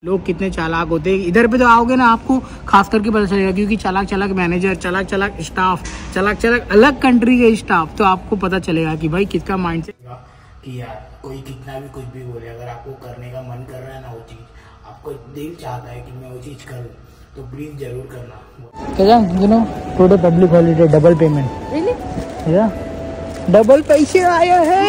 लोग कितने चालाक होते हैं। इधर पे तो आओगे ना आपको खास करके पता चलेगा, क्योंकि चालाक चालाक मैनेजर, चालाक चालाक स्टाफ, चालाक चालाक अलग कंट्री के स्टाफ, तो आपको पता चलेगा कि भाई किसका माइंड से कि यार कोई कितना भी कुछ भी बोले, अगर आपको करने का मन कर रहा है ना वो चीज, आपको दिल चाहता है कि मैं वो चीज करूँ, तो प्लीज जरूर करना। Today public holiday, double payment, या डबल पैसे आया है।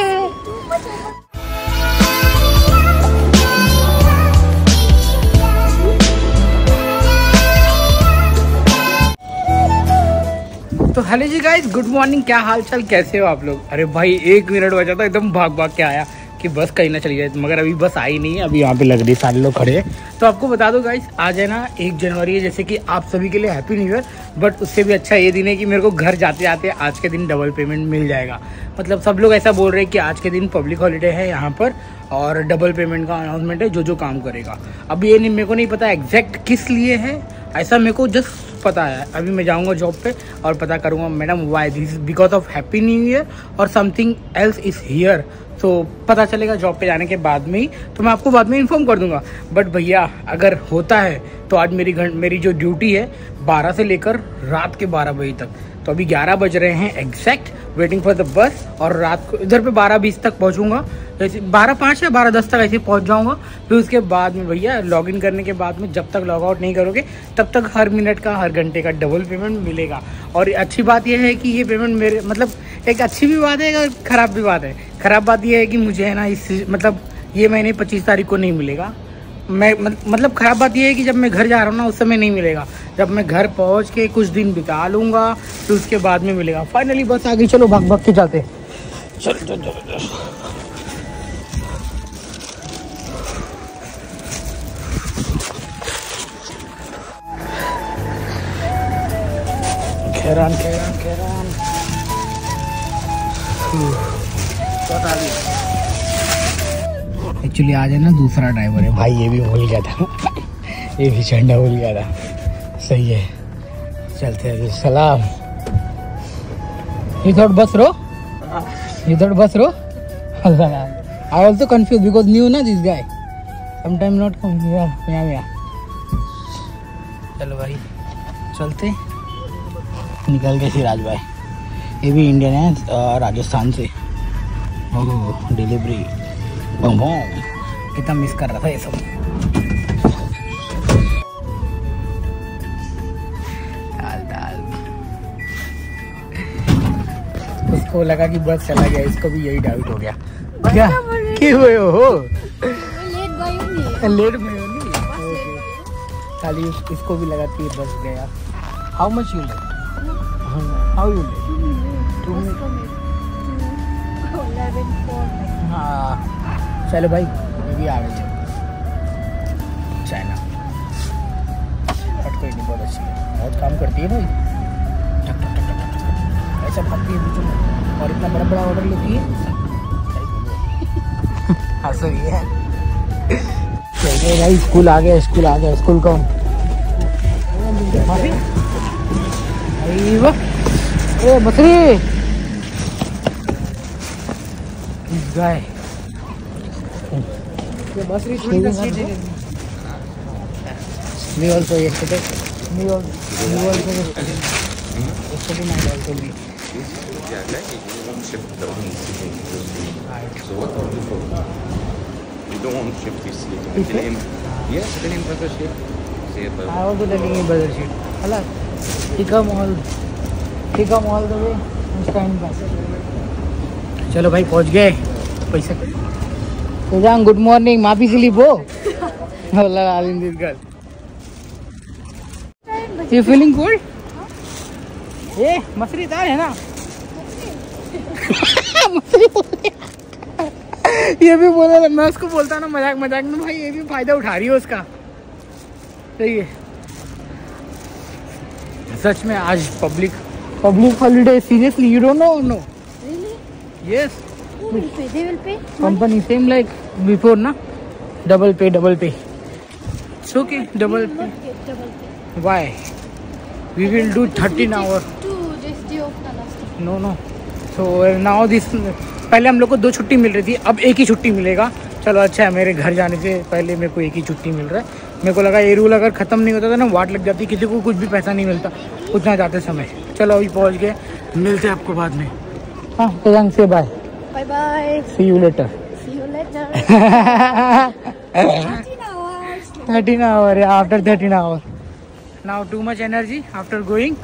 तो हेलो जी गाइस, गुड मॉर्निंग, क्या हाल चाल, कैसे हो आप लोग। अरे भाई 1 मिनट बचा था, एकदम भाग भाग के आया कि बस कहीं ना चली जाए, मगर अभी बस आई नहीं है। अभी यहाँ पे लग रही, सारे लोग खड़े हैं। तो आपको बता दो गाइस, आज है ना 1 जनवरी है, जैसे कि आप सभी के लिए हैप्पी न्यू ईयर। बट उससे भी अच्छा ये दिन है कि मेरे को घर जाते जाते आज के दिन डबल पेमेंट मिल जाएगा। मतलब सब लोग ऐसा बोल रहे हैं कि आज के दिन पब्लिक हॉलीडे है यहाँ पर और डबल पेमेंट का अनाउंसमेंट है जो काम करेगा। अब ये नहीं, मेरे को नहीं पता एग्जैक्ट किस लिए है, ऐसा मेरे को जस्ट पता है। अभी मैं जाऊंगा जॉब पे और पता करूंगा madam why this because of happy new year और समथिंग एल्स इज हियर। तो पता चलेगा जॉब पे जाने के बाद में ही, तो मैं आपको बाद में इन्फॉर्म कर दूंगा। बट भैया अगर होता है तो आज मेरी जो ड्यूटी है 12 से लेकर रात के 12 बजे तक, तो अभी 11 बज रहे हैं exact, waiting for the bus. और रात को इधर पे 12:20 तक पहुंचूंगा, जैसे 12:05 या 12:10 तक ऐसे पहुंच जाऊंगा। फिर उसके बाद में भैया लॉगिन करने के बाद में जब तक लॉग आउट नहीं करोगे तब तक हर मिनट का, हर घंटे का डबल पेमेंट मिलेगा। और अच्छी बात यह है कि ये पेमेंट मेरे मतलब एक अच्छी भी बात है और ख़राब भी बात है। ख़राब बात यह है कि मुझे है ना इस मतलब ये महीने 25 तारीख को नहीं मिलेगा। मैं मतलब ख़राब बात यह है कि जब मैं घर जा रहा हूँ ना उस समय नहीं मिलेगा। जब मैं घर पहुँच के कुछ दिन बिता लूँगा तो उसके बाद में मिलेगा। फाइनली बस आ गई, चलो भाग भाग के जाते। चलो चलो चलो खेरान खेरान खेरान। एक्चुअली आज है ना दूसरा ड्राइवर है भाई, ये भी भूल गया था ये भी झंडा भूल गया था। सही है, चलते हैं। सलाम। You thought bus row? You thought bus row? I also confused because new ना this guy. Sometimes not come. Yeah. चलो भाई चलते, निकल गए सिराज भाई। ये भी इंडियन है, राजस्थान से। ओह डिलीवरी, कितना मिस कर रहा था ये सब। दाल उसको लगा कि बस चला गया, इसको भी यही डाउट हो गया। क्या क्यों हुए हो? लेट में खाली इसको भी लगा कि बस गया। How much you let? How you let? हाँ चलो भाई, ये भी आ गए चाइना। कोई नहीं, बहुत अच्छी है, बहुत काम करती है भाई, टक टक टक टक टक ऐसा भागती है बीचों में और इतना बड़ा बड़ा ऑर्डर लेती है। हाँ सही है। चलिए भाई, स्कूल आ गया, स्कूल आ गया। स्कूल कौन? ए बकरी गाय me also yesterday me also yesterday night also me. So what are you for? You don't want to shift this seat. Yes, tell him brother shift. I also telling him brother shift. Hello. He come all the way. Stand by. चलो भाई पहुंच गए। पैसा तो good morning, माफी sleep हो? You feeling good? ये मछली दार है ना? मछली ये भी बोला, मैं उसको बोलता ना मजाक मजाक में, भाई ये भी फायदा उठा रही है उसका। सही है। सच में आज public holiday. Seriously you don't know? No yes, they will pay company same like before na, double pay. It's okay, double pay. Why? We will do 13 hours. No. So now this, पहले हम लोग को 2 छुट्टी मिल रही थी, अब एक ही छुट्टी मिलेगा। चलो अच्छा है, मेरे घर जाने से पहले मेरे को एक ही छुट्टी मिल रहा है। मेरे को लगा ये रूल अगर ख़त्म नहीं होता था ना, वाट लग जाती, किसी को कुछ भी पैसा नहीं मिलता उतना जाते समय। चलो अभी पहुँच गए, मिलते हैं आपको बाद में। हाँ तेजंग से bye bye bye, see you later. 13 hours after 13 hours now too much energy after going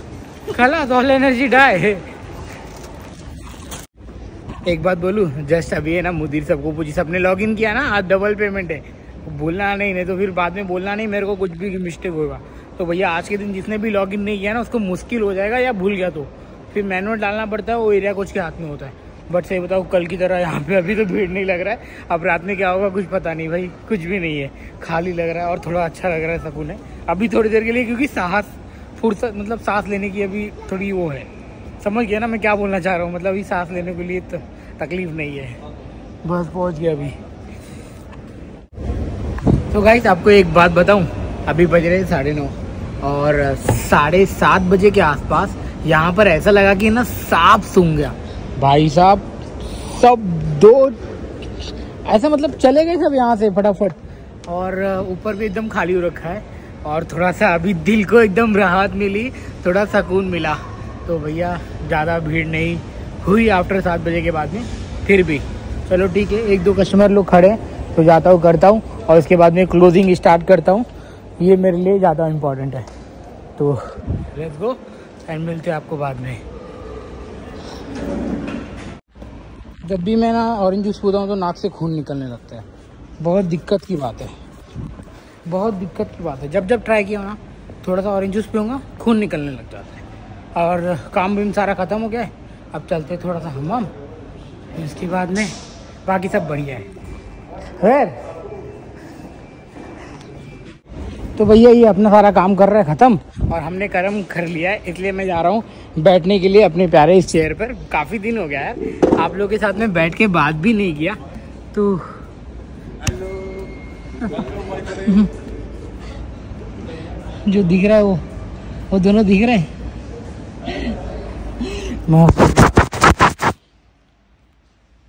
खाला all energy die। एक बात बोलूं, जस्ट अभी है ना मुदीर सबको पूछी, सबने लॉगिन किया ना, आज डबल पेमेंट है, बोलना नहीं तो फिर बाद में बोलना नहीं मेरे को कुछ भी मिस्टेक होगा। तो भैया आज के दिन जिसने भी लॉगिन नहीं किया ना उसको मुश्किल हो जाएगा, या भूल गया तो फिर मैनुअल डालना पड़ता है, वो एरिया कोच के हाथ में होता है। बट सही बताओ कल की तरह यहाँ पे अभी तो भीड़ नहीं लग रहा है, अब रात में क्या होगा कुछ पता नहीं भाई, कुछ भी नहीं है, खाली लग रहा है और थोड़ा अच्छा लग रहा है, सुकून है अभी थोड़ी देर के लिए, क्योंकि फुर्सत मतलब सांस लेने की अभी थोड़ी वो है, समझ गया ना मैं क्या बोलना चाह रहा हूँ, मतलब अभी सांस लेने के लिए तकलीफ नहीं है। बस पहुँच गया अभी। तो गाइस आपको एक बात बताऊँ, अभी बज रहे 9:30 और 7:30 बजे के आसपास यहाँ पर ऐसा लगा कि ना सांप सूंघ गया भाई साहब, सब दो ऐसा मतलब चले गए सब यहाँ से फटाफट, और ऊपर भी एकदम खाली हो रखा है, और थोड़ा सा अभी दिल को एकदम राहत मिली, थोड़ा सुकून मिला। तो भैया ज़्यादा भीड़ नहीं हुई आफ्टर 7 बजे के बाद में, फिर भी चलो ठीक है, 1-2 कस्टमर लोग खड़े हैं तो जाता हूँ करता हूँ, और उसके बाद में क्लोजिंग स्टार्ट करता हूँ, ये मेरे लिए ज़्यादा इम्पोर्टेंट है। तो लेट्स गो एंड मिलते हैं आपको बाद में। जब भी मैं ना ऑरेंज जूस पीता हूँ तो नाक से खून निकलने लगता है, बहुत दिक्कत की बात है, बहुत दिक्कत की बात है। जब ट्राई किया ना थोड़ा सा ऑरेंज जूस पीऊँगा खून निकलने लग जाता है। और काम भी सारा ख़त्म हो गया है, अब चलते थोड़ा सा हमाम, इसके बाद में बाकी सब बढ़िया है। खैर तो भैया ये अपना सारा काम कर रहा है ख़त्म, और हमने कर्म कर लिया है, इसलिए मैं जा रहा हूँ बैठने के लिए अपने प्यारे इस चेयर पर। काफ़ी दिन हो गया है आप लोगों के साथ में बैठ के बात भी नहीं किया, तो जो दिख रहा है वो दोनों दिख रहे हैं।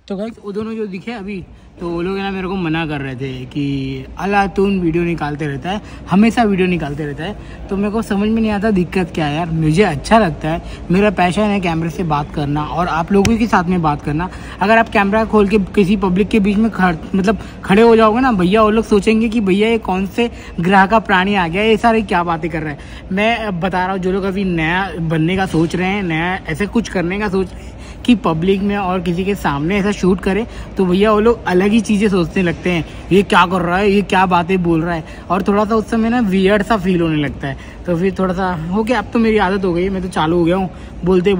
तो गाइस वो दोनों जो दिखे अभी, तो वो लोग ना मेरे को मना कर रहे थे कि अल्लाह तून वीडियो निकालते रहता है, हमेशा वीडियो निकालते रहता है। तो मेरे को समझ में नहीं आता दिक्कत क्या है यार, मुझे अच्छा लगता है, मेरा पैशन है कैमरे से बात करना और आप लोगों के साथ में बात करना। अगर आप कैमरा खोल के किसी पब्लिक के बीच में खड़े हो जाओगे ना भैया, वो लोग सोचेंगे कि भैया ये कौन से ग्रह का प्राणी आ गया, ये सारे क्या बातें कर रहा है। मैं बता रहा हूँ, जो लोग अभी नया बनने का सोच रहे हैं, नया ऐसे कुछ करने का सोच रहे हैं कि पब्लिक में और किसी के सामने ऐसा शूट करे, तो भैया वो लोग अलग ही चीज़ें सोचने लगते हैं, ये क्या कर रहा है, ये क्या बातें बोल रहा है, और थोड़ा सा उस समय ना वियर्ड सा फील होने लगता है। तो फिर थोड़ा सा हो गया, अब तो मेरी आदत हो गई, मैं तो चालू हो गया हूँ बोलते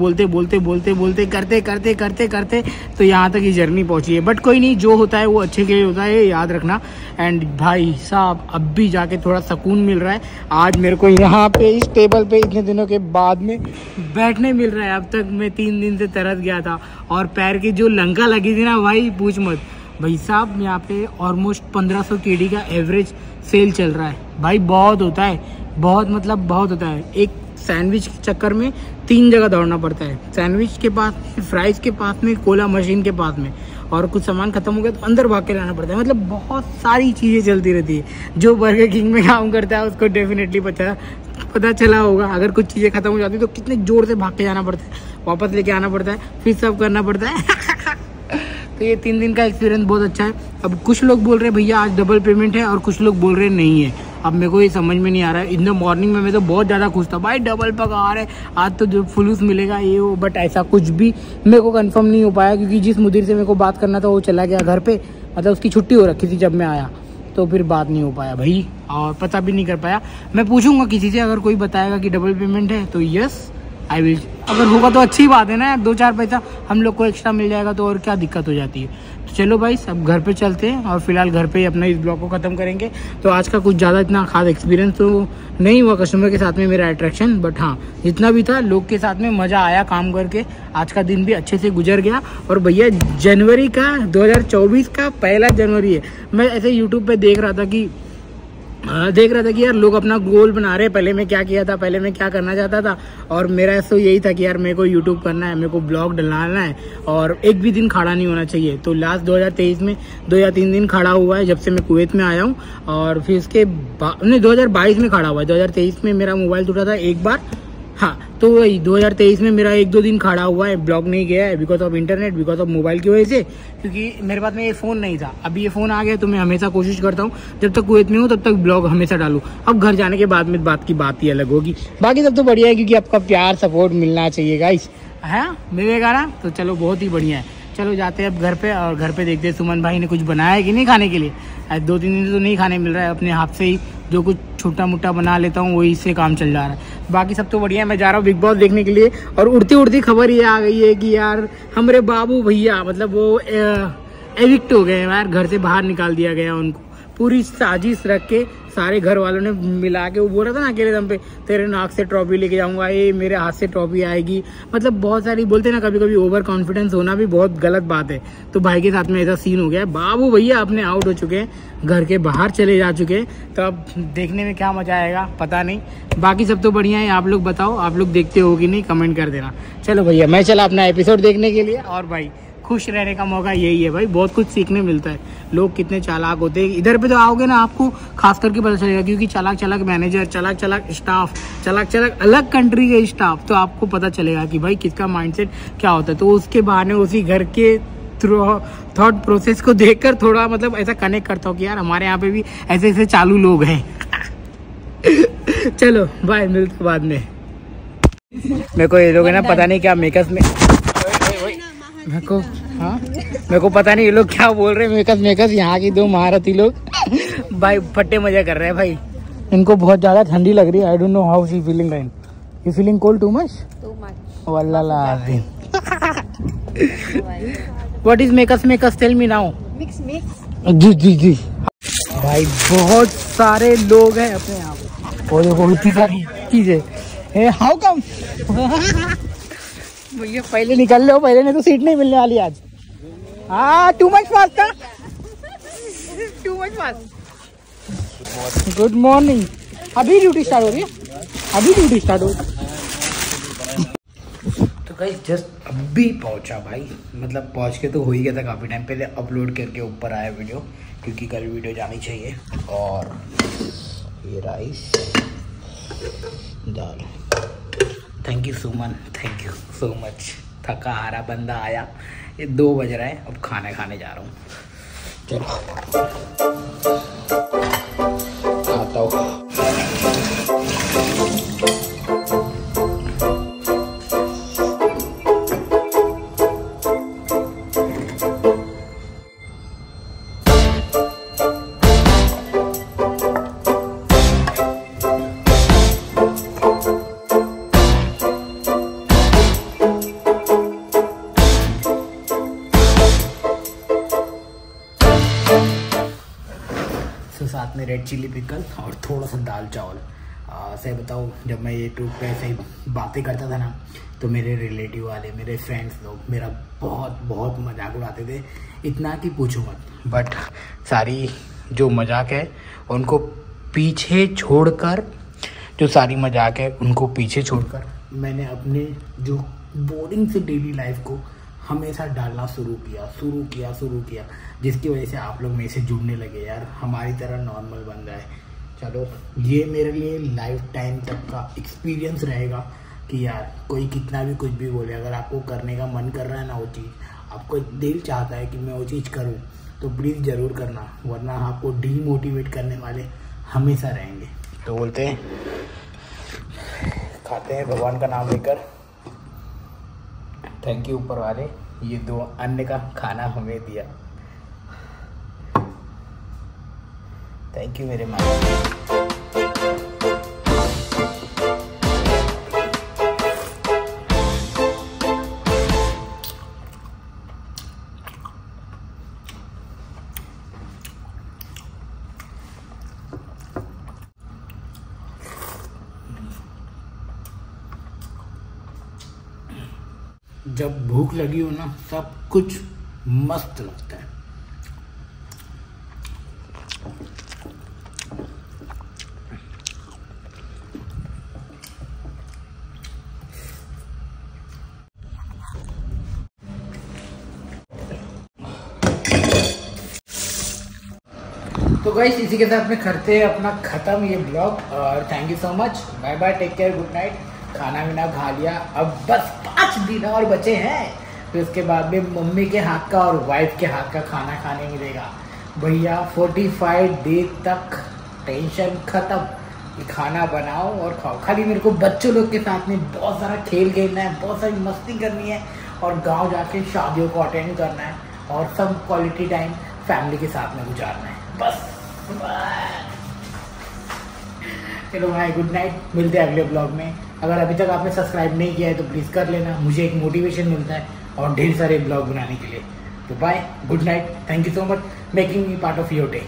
करते तो यहाँ तक ये जर्नी पहुँची है। बट कोई नहीं, जो होता है वो अच्छे के लिए होता है, याद रखना। एंड भाई साहब अब भी जाके थोड़ा सुकून मिल रहा है, आज मेरे को यहाँ पे इस टेबल पे इतने दिनों के बाद में बैठने मिल रहा है। अब तक मैं 3 दिन से तरस गया था, और पैर की जो लंका लगी थी ना भाई पूछ मत। भाई साहब यहाँ पे ऑलमोस्ट 1500 KD का एवरेज सेल चल रहा है भाई, बहुत होता है, बहुत मतलब बहुत होता है। एक सैंडविच के चक्कर में 3 जगह दौड़ना पड़ता है, सैंडविच के पास, फ्राइज के पास में, कोला मशीन के पास में, और कुछ सामान खत्म हो गया तो अंदर भाग के लाना पड़ता है। मतलब बहुत सारी चीज़ें चलती रहती है। जो बर्गर किंग में काम करता है उसको डेफिनेटली पता चला होगा, अगर कुछ चीज़ें खत्म हो जाती है तो कितने जोर से भाग के जाना पड़ता है, वापस लेके आना पड़ता है, फिर सब करना पड़ता है। तो ये 3 दिन का एक्सपीरियंस बहुत अच्छा है। अब कुछ लोग बोल रहे हैं भैया आज डबल पेमेंट है, और कुछ लोग बोल रहे हैं नहीं है। अब मेरे को ये समझ में नहीं आ रहा है। इन द मॉर्निंग में मैं तो बहुत ज़्यादा खुश था, भाई डबल पगार है, आज तो जो फुलूस मिलेगा ये वो, बट ऐसा कुछ भी मेरे को कंफर्म नहीं हो पाया, क्योंकि जिस मुदीर से मेरे को बात करना था वो चला गया घर पे, मतलब उसकी छुट्टी हो रखी थी जब मैं आया, तो फिर बात नहीं हो पाया भाई, और पता भी नहीं कर पाया। मैं पूछूंगा किसी से, अगर कोई बताएगा कि डबल पेमेंट है तो यस आई विल, अगर होगा तो अच्छी बात है ना, 2-4 पैसा हम लोग को एक्स्ट्रा मिल जाएगा तो और क्या दिक्कत हो जाती है। तो चलो भाई अब घर पे चलते हैं, और फिलहाल घर पे ही अपना इस ब्लॉग को ख़त्म करेंगे। तो आज का कुछ ज़्यादा इतना खास एक्सपीरियंस तो नहीं हुआ कस्टमर के साथ में मेरा अट्रैक्शन, बट हाँ जितना भी था लोग के साथ में मज़ा आया काम करके। आज का दिन भी अच्छे से गुजर गया। और भैया जनवरी का 2024 का 1 जनवरी है। मैं ऐसे यूट्यूब पर देख रहा था कि देख रहा था कि यार लोग अपना गोल बना रहे हैं, पहले मैं क्या किया था, पहले मैं क्या करना चाहता था, और मेरा तो यही था कि यार मेरे को यूट्यूब करना है, मेरे को ब्लॉग डलाना है और एक भी दिन खड़ा नहीं होना चाहिए। तो लास्ट 2023 में 2 या 3 दिन खड़ा हुआ है जब से मैं कुवैत में आया हूँ, और फिर उसके बाद नहीं 2022 में खड़ा हुआ है। 2023 में मेरा मोबाइल टूटा था एक बार, हाँ, तो वही 2023 में मेरा 1-2 दिन खड़ा हुआ है, ब्लॉग नहीं गया है because of internet, because of mobile की वजह से, क्योंकि मेरे पास में ये फ़ोन नहीं था। अभी ये फ़ोन आ गया तो मैं हमेशा कोशिश करता हूँ जब तक कुवैत में हूँ तब तक ब्लॉग हमेशा डालूँ। अब घर जाने के बाद में बात की बात ही अलग होगी। बाकी सब तो बढ़िया है क्योंकि आपका प्यार सपोर्ट मिलना चाहिए गाइस, है मेरे गाना। तो चलो बहुत ही बढ़िया है, चलो जाते हैं अब घर पे, और घर पे देखते हैं सुमन भाई ने कुछ बनाया है कि नहीं खाने के लिए। 2-3 दिन तो नहीं खाने मिल रहा है, अपने हाथ से ही जो कुछ छोटा मोटा बना लेता हूँ वही से काम चल जा रहा है। बाकी सब तो बढ़िया है। मैं जा रहा हूँ बिग बॉस देखने के लिए, और उड़ती उड़ती खबर ये आ गई है कि यार हमारे बाबू भैया मतलब वो एविक्ट हो गए यार, घर से बाहर निकाल दिया गया उनको। पूरी साजिश रख के सारे घर वालों ने मिला के, वो बोल रहा था ना अकेले दम पे तेरे नाक से ट्रॉफी लेके जाऊंगा, ये मेरे हाथ से ट्रॉफी आएगी, मतलब बहुत सारी बोलते ना, कभी कभी ओवर कॉन्फिडेंस होना भी बहुत गलत बात है। तो भाई के साथ में ऐसा सीन हो गया है, बाबू भैया अपने आउट हो चुके हैं, घर के बाहर चले जा चुके हैं। तो अब देखने में क्या मजा आएगा पता नहीं। बाकी सब तो बढ़िया है, आप लोग बताओ, आप लोग देखते हो कि नहीं, कमेंट कर देना। चलो भैया मैं चला अपना एपिसोड देखने के लिए, और भाई खुश रहने का मौका यही है भाई, बहुत कुछ सीखने मिलता है, लोग कितने चालाक होते हैं। इधर पे तो आओगे ना आपको खास करके पता चलेगा, क्योंकि चालाक चालाक मैनेजर, चालाक चालाक स्टाफ, चालाक चालाक अलग कंट्री के स्टाफ, तो आपको पता चलेगा कि भाई किसका माइंडसेट क्या होता है। तो उसके बहाने उसी घर के थॉट प्रोसेस को देखकर थोड़ा मतलब ऐसा कनेक्ट करता हूँ कि यार हमारे यहाँ पे भी ऐसे ऐसे चालू लोग हैं। चलो बाय, मिलते बाद में। मेरे को ये लोग है ना पता नहीं क्या मेकअप में, मेरे को पता नहीं ये लोग क्या बोल रहे हैं। मेकअप यहाँ की 2 महारथी लोग भाई फट्टे मजा कर रहे हैं भाई। इनको बहुत ज्यादा ठंडी लग रही है, I don't know how she feeling right. You feeling cold too much? वल्लाह what is makeup tell me now. Mix जी जी जी भाई, बहुत सारे लोग हैं अपने यहाँ पे, और देखो इतनी सारी चीजें। हाउ कम भैया पहले निकल लो, पहले नहीं तो सीट नहीं मिलने वाली आज। हाँ टू मच फास्ट था, too much fast. Good morning, अभी ड्यूटी स्टार्ट हो रही है, अभी ड्यूटी स्टार्ट हो रही। तो गाइस जस्ट अभी पहुंचा भाई, मतलब पहुंच के तो हो ही गया था काफ़ी टाइम पहले, अपलोड करके ऊपर आया वीडियो, क्योंकि कल वीडियो जानी चाहिए। और ये rice dal, thank you Suman, thank you so much. थका हारा बंदा आया, ये 2 बज रहा है, अब खाना खाने जा रहा हूँ। चलो खाता हूँ। साथ में रेड चिली पिकल और थोड़ा सा दाल चावल। सही बताऊँ, जब मैं यूट्यूब पे ऐसे ही बातें करता था ना, तो मेरे रिलेटिव वाले, मेरे फ्रेंड्स लोग मेरा बहुत बहुत मजाक उड़ाते थे, इतना कि पूछो मत। बट सारी जो मजाक है उनको पीछे छोड़कर, जो सारी मजाक है उनको पीछे छोड़कर मैंने अपने जो बोरिंग से डेली लाइफ को हमेशा डालना शुरू किया, जिसकी वजह से आप लोग मेरे से जुड़ने लगे यार, हमारी तरह नॉर्मल बन रहा है। चलो ये मेरे लिए लाइफ टाइम तक का एक्सपीरियंस रहेगा कि यार कोई कितना भी कुछ भी बोले, अगर आपको करने का मन कर रहा है ना वो चीज़, आपको दिल चाहता है कि मैं वो चीज़ करूँ, तो प्लीज़ ज़रूर करना, वरना आपको डीमोटिवेट करने वाले हमेशा रहेंगे। तो बोलते हैं खाते हैं भगवान का नाम लेकर। थैंक यू ऊपर वाले, ये 2 अन्न का खाना हमें दिया। थैंक यू मेरे माँ। जब भूख लगी हो ना, सब कुछ मस्त लगता है। गाइस इसी के साथ में करते हैं अपना खत्म ये ब्लॉग और thank you so much, bye bye, take care, good night. खाना वाना खा लिया, अब बस 5 दिन और बचे हैं, फिर उसके बाद में मम्मी के हाथ का और वाइफ के हाथ का खाना खाने मिलेगा भैया। 45 डेज तक टेंशन खत्म, खाना बनाओ और खाओ। खाली मेरे को बच्चों लोग के साथ में बहुत सारा खेल खेलना है, बहुत सारी मस्ती करनी है और गांव जाके शादियों को अटेंड करना है और सब क्वालिटी टाइम फैमिली के साथ में गुजारना है बस। चलो भाई गुड नाइट, मिलते हैं अगले ब्लॉग में। अगर अभी तक आपने सब्सक्राइब नहीं किया है तो प्लीज़ कर लेना, मुझे एक मोटिवेशन मिलता है और ढेर सारे ब्लॉग बनाने के लिए। तो bye, good night, thank you so much making me part of your day.